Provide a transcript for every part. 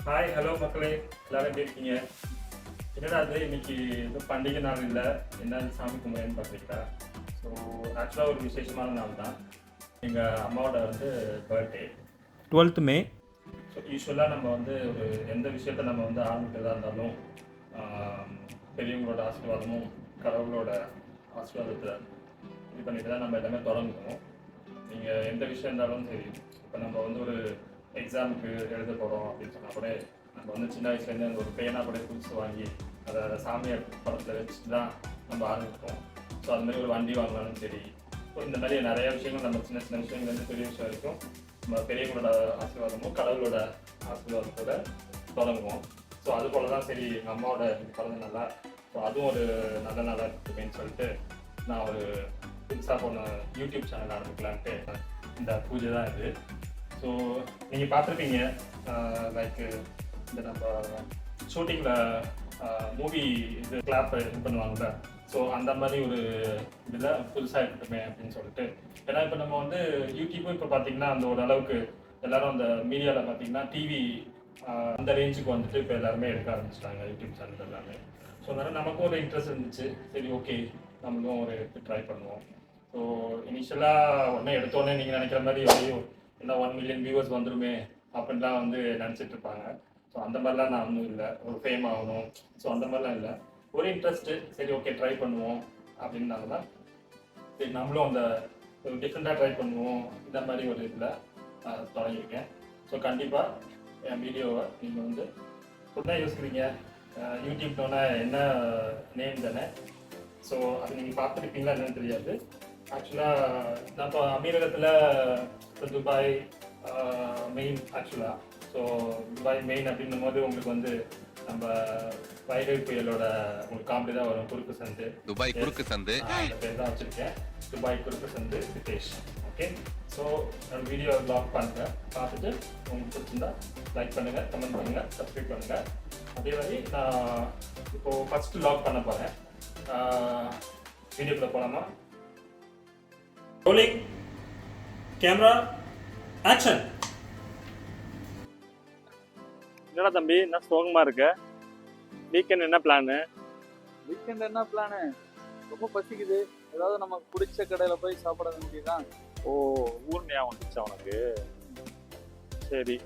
Hi hello மக்களே, எல்லாரும் எப்படி இருக்கீங்க? என்னடா அது இன்னைக்கு பண்டிகை நாள் இல்லை, என்ன சாமி கும்பிட்றேன்னு பார்த்துக்கிட்டா. ஸோ ஆக்சுவலாக ஒரு விசேஷமான நாள் தான். எங்கள் அம்மாவோட பர்த்டே 12th மே. ஸோ யூஸ்வலாக நம்ம ஒரு எந்த விஷயத்த நம்ம ஆரம்பிக்கிறதா இருந்தாலும் பெரியவங்களோட ஆசீர்வாதமும் கடவுளோட ஆசீர்வாதத்தை இது பண்ணிட்டு தான் நம்ம எல்லாமே தொடங்குவோம். நீங்கள் எந்த விஷயம் இருந்தாலும் சரி, இப்போ நம்ம ஒரு எக்ஸாமுக்கு எழுத போகிறோம் அப்படின்னு சொன்னால் கூட நம்ம சின்ன வயசுலேருந்து அந்த ஒரு பேனா கூட புதுசு வாங்கி அதை சாமியார் படத்தில் வச்சுட்டு தான் நம்ம ஆரம்பிப்போம். ஸோ அது மாதிரி ஒரு வண்டி வாங்கினாலும் சரி, ஸோ இந்த மாதிரி நிறைய விஷயங்கள் நம்ம சின்ன சின்ன விஷயங்கள்லேருந்து பெரிய விஷயம் வரைக்கும் நம்ம பெரியவங்களோட ஆசீர்வாதமும் கடவுளோட ஆசீர்வாதத்தோட தொடங்குவோம். ஸோ அது போல தான் சரி எங்கள் அம்மாவோட பிறந்த நல்லா, ஸோ அதுவும் ஒரு நல்ல நாளாக இருக்குதுன்னு சொல்லிட்டு நான் ஒரு புதுசாக போன யூடியூப் சேனல் ஆரம்பிக்கலான்ட்டு இந்த பூஜை தான் இது. ஸோ நீங்கள் பார்த்துருப்பீங்க, லைக் இந்த நம்ம ஷூட்டிங்கில் மூவி இது கிளாப் இது பண்ணுவாங்கள்ல, ஸோ அந்த மாதிரி ஒரு இதில் புதுசாக இருக்கட்டுமே அப்படின்னு சொல்லிட்டு. ஏன்னா இப்போ நம்ம யூடியூப்பும் இப்போ பார்த்தீங்கன்னா அந்த ஒரு அளவுக்கு எல்லோரும் அந்த மீடியாவில் பார்த்தீங்கன்னா டிவி அந்த ரேஞ்சுக்கு இப்போ எல்லாருமே எடுக்க ஆரம்பிச்சிட்டாங்க யூடியூப் சேனல் எல்லாமே. ஸோ அதனால் நமக்கும் ஒரு இன்ட்ரெஸ்ட் இருந்துச்சு, சரி ஓகே நம்மளும் ஒரு ட்ரை பண்ணுவோம். ஸோ இனிஷியலாக உடனே எடுத்தோடனே நீங்கள் நினைக்கிற மாதிரி என்ன 1 மில்லியன் வியூவர்ஸ் வந்துருமே அப்படின்லாம் நினச்சிட்டு இருப்பாங்க. ஸோ அந்த மாதிரிலாம் நான் ஒன்றும் இல்லை, ஒரு ஃபேம் ஆகணும் ஸோ அந்த மாதிரிலாம் இல்லை, ஒரு இன்ட்ரெஸ்ட்டு, சரி ஓகே ட்ரை பண்ணுவோம் அப்படின்னால தான் சரி நம்மளும் அந்த ஒரு டிஃப்ரெண்ட்டாக ட்ரை பண்ணுவோம் இந்த மாதிரி ஒரு இதில் தொடங்கியிருக்கேன். ஸோ கண்டிப்பாக என் வீடியோவை நீங்கள் உடனே யோசிக்கிறீங்க யூடியூப்னோன்னா என்ன நேம் தானே, ஸோ அது நீங்கள் பார்த்துருப்பீங்களா என்னன்னு தெரியாது. ஆக்சுவலாக நான் இப்போ அமீரகத்தில் துபாய் மெயின் ஆக்சுவலாக. ஸோ துபாய் மெயின் அப்படின்னும் போது உங்களுக்கு நம்ம வைகை புயலோட உங்களுக்கு காமெடி தான் வரும், குறுக்கு சந்து, துபாய் குறுக்கு சந்து அந்த பேர் தான் வச்சுருக்கேன், துபாய் குறுக்கு சந்து சித்தேஷ். ஓகே, ஸோ என்னோட வீடியோ லாக் பண்ணுறேன், பார்த்துட்டு உங்களுக்கு பிடிச்சிருந்தா லைக் பண்ணுங்கள், கமெண்ட் பண்ணுங்கள், சப்ஸ்கிரைப் பண்ணுங்கள். அதே மாதிரி நான் இப்போது ஃபஸ்ட்டு லாக் பண்ண போகிறேன். வீடியோக்குள்ள போகலாமா? Rolling camera action. என்னடா தம்பி, என்ன சோகமா இருக்க? வீக்கெண்ட் என்ன பிளானு? வீக்கெண்ட் என்ன பிளானு? ரொம்ப பசிக்குது, ஏதாவது நமக்கு பிடிச்ச கடையில் போய் சாப்பிட வேண்டியதுதான். ஓ, ஊர் ஞாபகம் வந்துச்சா உனக்கு? சரி,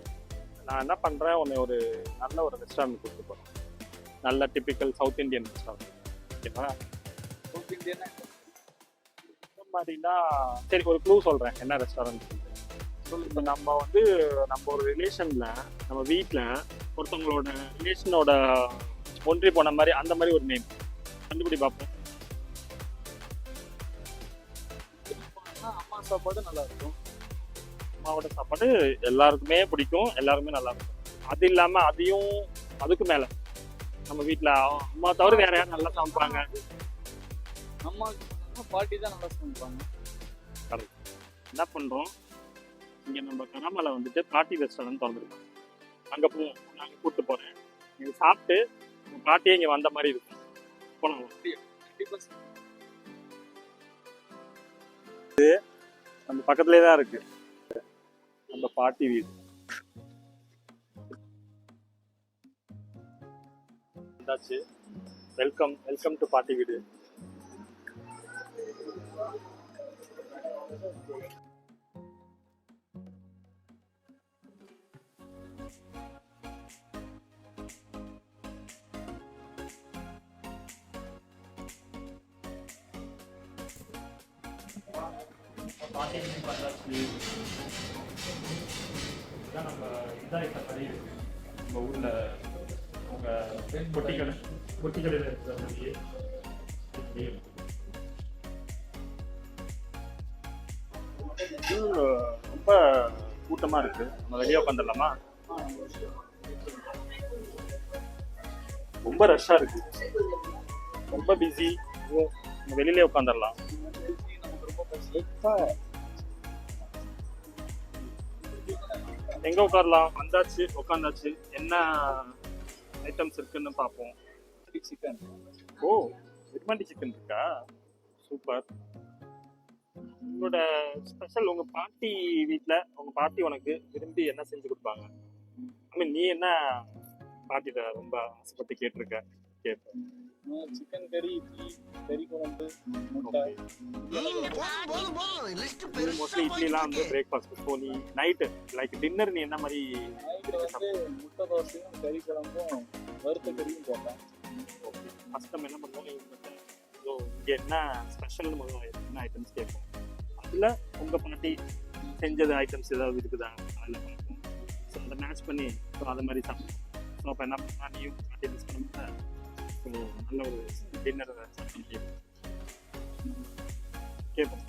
நான் என்ன பண்ணுறேன், உன்னை ஒரு நல்ல ஒரு ரெஸ்டாரண்ட் கூப்பிட்டு போகிறேன். நல்ல டிப்பிக்கல் சவுத் இந்தியன் ரெஸ்டாரண்ட். ஓகேவா? சவுத் இந்தியன் இந்த மாதிரினா சரி, ஒரு க்ளூ சொல்கிறேன் என்ன ரெஸ்டாரண்ட் சொல்லு. இப்போ நம்ம ஒரு ரிலேஷனில், நம்ம வீட்டில் ஒருத்தவங்களோட ரிலேஷனோட ஒன்றி போன மாதிரி அந்த மாதிரி ஒரு நேம் கண்டுபிடி பார்ப்போம். அம்மா சாப்பாடு நல்லா இருக்கும். அம்மாவோட சாப்பாடு எல்லாருக்குமே பிடிக்கும், எல்லாருமே நல்லா இருக்கும். அது இல்லாமல் அதுக்கு மேலே நம்ம வீட்டில் அம்மா தவிர வேற யாரும் நல்லா சமைப்பாங்க? அம்மா பாட்டி தான் நல்லா சமைப்பாங்க. என்ன பண்ணுறோம், இங்கே நம்ம கராமலை பாட்டி ரெஸ்டாரண்ட் திறந்துருக்கோம். அங்கே போவோம், நாங்கள் கூப்பிட்டு போகிறேன். நீங்கள் சாப்பிட்டு உங்கள் பாட்டியே இங்கே வந்த மாதிரி இருக்கும். போகலாம். நம்ம பக்கத்துலேயே தான் இருக்கு நம்ம பாட்டி வீடு. வெல்கம் வெல்கம் டு பாட்டி வீடு. பாட்டி பண்ணாச்சு இதுதான் நம்ம இதான் இப்போ கடை இருக்குது நம்ம ஊரில். உங்கள் பொட்டிக்கடையில் இருக்கிற மாதிரியே ரொம்ப கூட்டமாக இருக்கு. நம்ம வெளியே உட்காந்துடலாமா? ரொம்ப ரஷ்ஷாக இருக்கு, ரொம்ப பிஸி. வெளியிலே உட்காந்துடலாம். எங்க உட்காரலாம்? வந்தாச்சு, உட்காந்தாச்சு. என்ன ஐட்டம்ஸ் இருக்குன்னு பார்ப்போம். சிக்கன். ஓ, விரும்மாண்டி சிக்கன் இருக்கா? சூப்பர். உங்களோட ஸ்பெஷல், உங்க பாட்டி வீட்டில் உங்க பாட்டி உனக்கு விரும்பி என்ன செஞ்சு கொடுப்பாங்க? ஐ மீன் நீ என்ன பாட்டிட்ட ரொம்ப ஆசைப்பட்டு கேட்டிருக்க? கேட்பேன். சிக்கன் கறி, இட்லி, கறி குழம்பு, முட்டை. மோஸ்ட்லி இட்லிலாம் வந்து பிரேக்ஃபாஸ்ட். ஸோ நீ நைட்டு லைக் டின்னர் நீ என்ன மாதிரி? நைட்டு வந்து முட்டை தோசையும் கறி குழம்பும் வறுத்த கறியும் போட்டேன். ஓகே, ஃபஸ்ட் நம்ம என்ன பண்ணுவோம், ஸோ இங்கே என்ன ஸ்பெஷல்னு முதல்ல என்ன ஐட்டம்ஸ் கேட்போம். அதில் உங்கள் பாட்டி செஞ்சது ஐட்டம்ஸ் ஏதாவது இருக்குதா அதில் பார்ப்போம். ஸோ அதை மேட்ச் பண்ணி ஸோ அது மாதிரி சாப்பிடுவோம். ஸோ அப்போ என்ன பண்ணால் நீயும் பாட்டி மிஸ் பண்ண ஸோ நல்ல ஒரு டின்னர் கேட்போம்.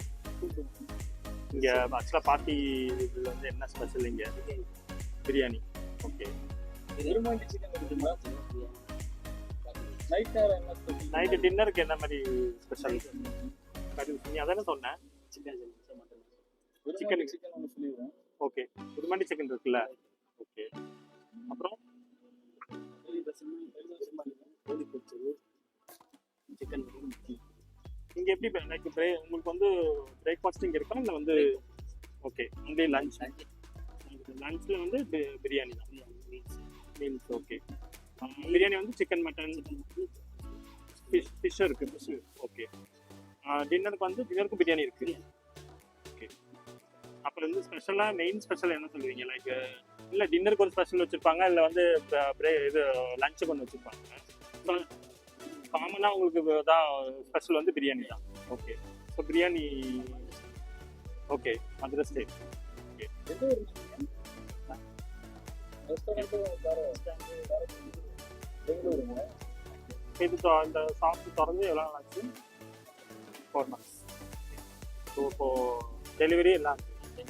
இங்கே ஆக்சுவலாக பாட்டி இதில் வந்து என்ன ஸ்பெஷல் இங்கே? பிரியாணி. ஓகே, விரும்பாண்டி சிக்கன் இருக்குங்களா? நைட் நேரம் என்ன ஸ்பெஷல்? நைட்டு டின்னருக்கு என்ன மாதிரி ஸ்பெஷல்? நீ அதானே சொன்னேன், சிக்கன் சிக்கன் ஒன்று சொல்லிடுறேன். ஓகே, குருமாண்டி சிக்கன் இருக்குல்ல? ஓகே, அப்புறம் சிக்கன் இங்கே எப்படி லைக் உங்களுக்கு வந்து பிரேக்ஃபாஸ்ட் இங்கே இருக்கா இல்லை வந்து? ஓகே, அங்கே லஞ்சில் வந்து பிரியாணி தான், மீல்ஸ். ஓகே, பிரியாணி வந்து சிக்கன், மட்டன், ஃபிஷ்ஷும் இருக்குது. Fish okay. டின்னருக்கு வந்து டின்னருக்கும் பிரியாணி இருக்குது. ஓகே, அப்புறம் வந்து ஸ்பெஷலாக மெயின் ஸ்பெஷல் என்ன சொல்லுவீங்க? லைக் இல்லை டின்னருக்கு ஒரு ஸ்பெஷல் வச்சுருப்பாங்க, இல்லை வந்து இது லஞ்சுக்கு ஒன்று வச்சுருப்பாங்க. காமனாக உங்களுக்கு தான் ஸ்பெஷல் வந்து பிரியாணி தான். Okay, so biryani. Okay, Madurai state. Okay, பெங்களூருங்க. இது இந்த சாப்பிட்டு திறந்து எவ்வளோ நாள் ஆச்சு? 4 months. ஸோ இப்போது டெலிவரி எல்லாம் இருக்குது.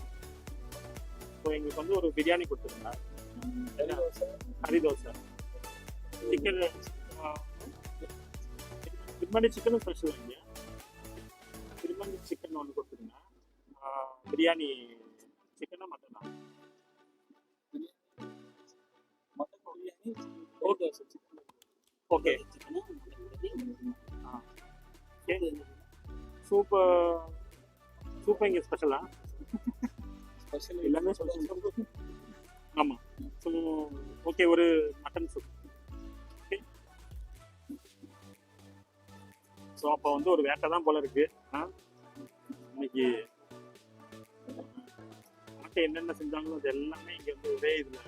ஸோ எங்களுக்கு வந்து ஒரு பிரியாணி கொடுத்துருங்க, கறி தோசை, சிக்கன், திருமணி சிக்கனும் ஸ்பெஷல் இங்கே. திருமணி சிக்கன் ஒன்று கொடுத்துருங்க, பிரியாணி சிக்கனா மட்டனா? Mutton biryani, okay okay. Soup இங்கே ஸ்பெஷலா? ஸ்பெஷல் எல்லாமே ஸ்பெஷல். ஆமாம். ஸோ ஓகே, ஒரு மட்டன் சூப். ஓகே, ஸோ அப்போ வந்து ஒரு வேட்டை தான் போல இருக்கு. இன்னைக்கு நாட்டை என்னென்ன செஞ்சாங்களோ அது எல்லாமே இங்கே வந்து ஒரே இதில்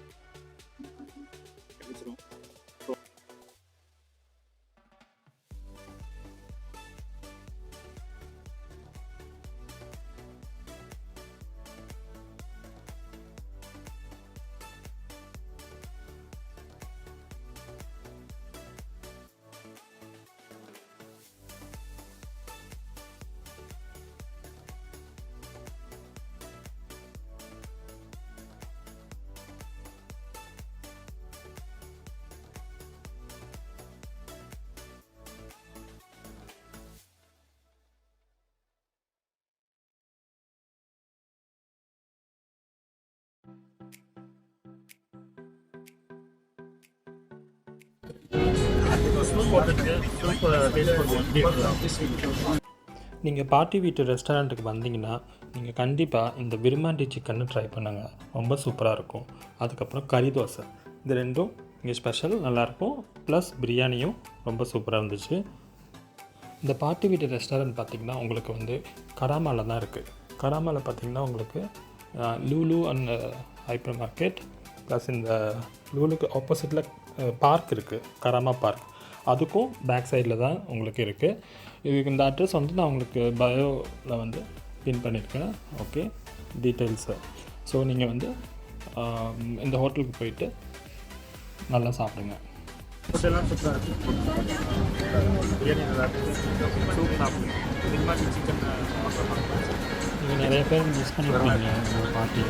கிடைச்சிடும். நீங்கள் பாட்டி வீட்டு ரெஸ்டாரண்ட்டுக்கு வந்தீங்கன்னா நீங்கள் கண்டிப்பாக இந்த விரும்மாண்டி சிக்கன்னு ட்ரை பண்ணுங்கள், ரொம்ப சூப்பராக இருக்கும். அதுக்கப்புறம் கறி தோசை, இது ரெண்டும் இங்கே ஸ்பெஷல், நல்லாயிருக்கும். ப்ளஸ் பிரியாணியும் ரொம்ப சூப்பராக இருந்துச்சு. இந்த பாட்டி வீட்டு ரெஸ்டாரண்ட் பார்த்திங்கன்னா உங்களுக்கு வந்து கராமாவில் தான் இருக்குது. கராமாவில் பார்த்திங்கன்னா உங்களுக்கு Lulu and hyper market plus இந்த லூலுக்கு ஆப்போசிட்டில் பார்க் இருக்குது, கராமா பார்க். அதுக்கும் பேக் சைடில் தான் உங்களுக்கு இருக்குது. இதுக்கு இந்த அட்ரஸ் வந்து நான் உங்களுக்கு பயோவில் வந்து பின் பண்ணியிருக்கேன். Okay, details. ஸோ நீங்கள் வந்து இந்த ஹோட்டலுக்கு போயிட்டு நல்லா சாப்பிடுங்க. ஃபுட்டெல்லாம் சூப்பராக இருக்குது. பிரியாணி நல்லா இருக்குது, சூப் சாப்பிடுங்க. திருமாட்டி சிக்கன் இது நிறைய பேர் மிஸ் பண்ணியிருக்கீங்க உங்கள் பாட்டி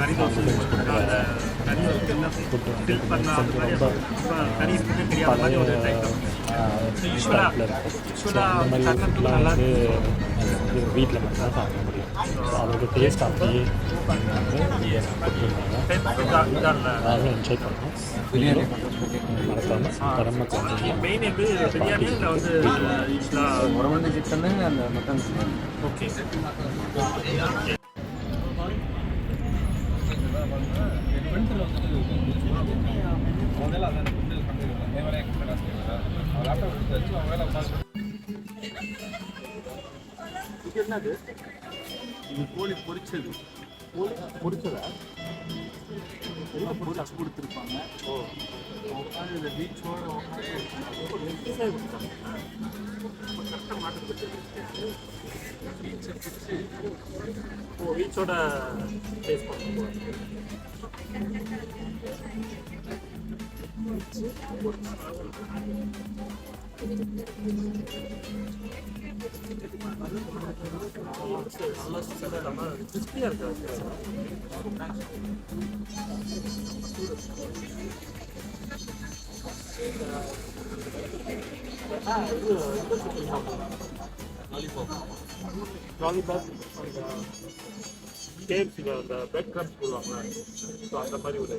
கறி தோசை ஃபுட்டு வந்து கொஞ்சம் ரொம்ப பழைய ஸ்டைலில் இருக்கும். ஸோ அந்த மாதிரி ஃபுட்லாம் வந்து வீட்டில் மட்டும் தான் சாப்பிட முடியும். ஸோ அதோட டேஸ்ட் அப்படியே வந்து கொடுத்துருக்காங்க, நாங்களும் என்ஜாய் பண்ணோம். மறக்காமல் கடமைக்கு வந்து மெயின் எப்படி பிரியாணி இல்லை வந்து உரமண்டி சிக்கனு அந்த மட்டன். ஓகே. ஃப்ரெண்ட்ஸில் வந்துட்டு அவன் வேலை அதான் ஃப்ரெண்டு பண்ணிடுவேன் என் வேலையை எக்ஸ்ட்ரா காசு கேட்குறேன் அவன் லேப்டாப் எடுத்து வச்சு அவன் வேலை உட்காந்து இது என்னது? இது கோழி பொரிச்சது முடிச்சதா? பொரிச்சு கொடுத்துருப்பாங்க உட்காந்து இந்த பீச்சோட பீச்சோட டேஸ்ட் பண்ணுவோம். நல்லா சுத்தமாக இல்லாமல் கிறிஸ்பியாக இருக்குது. லாலிபாப் அந்த கேஎஃப்சியில் அந்த பிரெட் கிரம்ஸ் போடுவாங்க, ஸோ அந்த மாதிரி ஒரு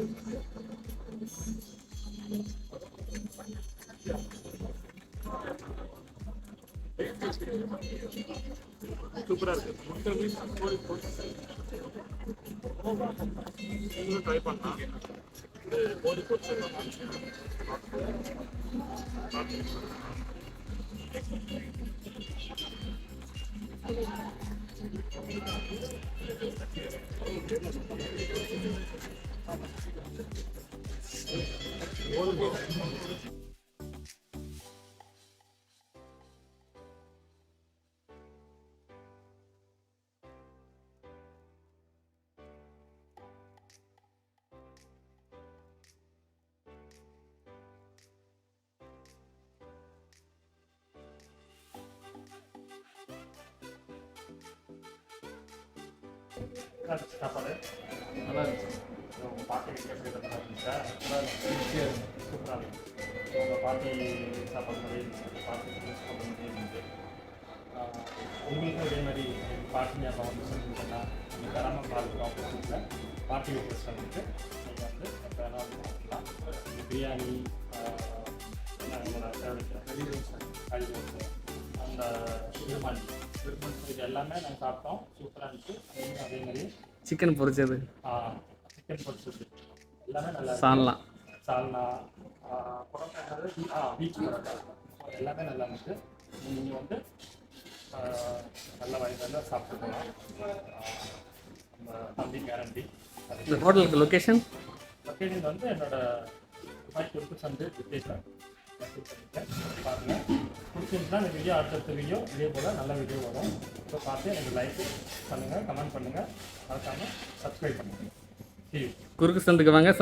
சூப்பராக இருக்குது. முட்டை மீன் கோழி பொரிச்சு நீங்களும் ட்ரை பண்ணலாம். இது கோழி பொரிச்சு சாப்பாடு நல்லா இருந்துச்சு. உங்கள் பாட்டி வீட்டில் நல்லா இருந்துச்சா? நல்லா இருந்துச்சு, சூப்பராக இருந்துச்சு. உங்கள் பாட்டி சாப்பாடு மாதிரி இருந்துச்சு, பாட்டி சாப்பாடு மாதிரி இருந்துச்சு. உங்களுக்கும் இதே மாதிரி பாட்டி ஞாபகம் வந்து செஞ்சுருந்தா நீங்கள் தராமல் பார்க்குற ஆப்போசிட்டில் பாட்டி வீட்டு வந்துட்டு நீங்கள் வந்து எப்போ வேணால் பார்க்கலாம். பிரியாணி என்னோட ஃபேவரட் கறி தோசை அந்த விருமாண்டி இது எல்லாமே நாங்கள் சாப்பிட்டோம், சூப்பராக இருந்துச்சு. அதே மாதிரி சிக்கன் பொரிச்சது, சிக்கன் பொரிச்சது எல்லாமே நல்லா சால்னா சால்னா பரோட்டா பீச் பரோட்டா எல்லாமே நல்லா இருந்துச்சு. நீங்கள் வந்து நல்ல வயதில் சாப்பிட்டு போகலாம். நம்ம தம்பி கேரண்டி. இந்த ஹோட்டலுக்கு லொக்கேஷன் வந்து என்னோட துபாய் சந்து விசேஷம் பாருங்கள். பிடிச்சிருந்துச்சுன்னா இந்த வீடியோ அடுத்தடுத்த வீடியோ இதே போல் நல்ல வீடியோ வரும். ஸோ பார்த்து எனக்கு லைக் பண்ணுங்கள், கமெண்ட் பண்ணுங்கள், மறக்காமல் சப்ஸ்கிரைப் பண்ணுங்கள். குறுக்கு சந்துக்கு வாங்க.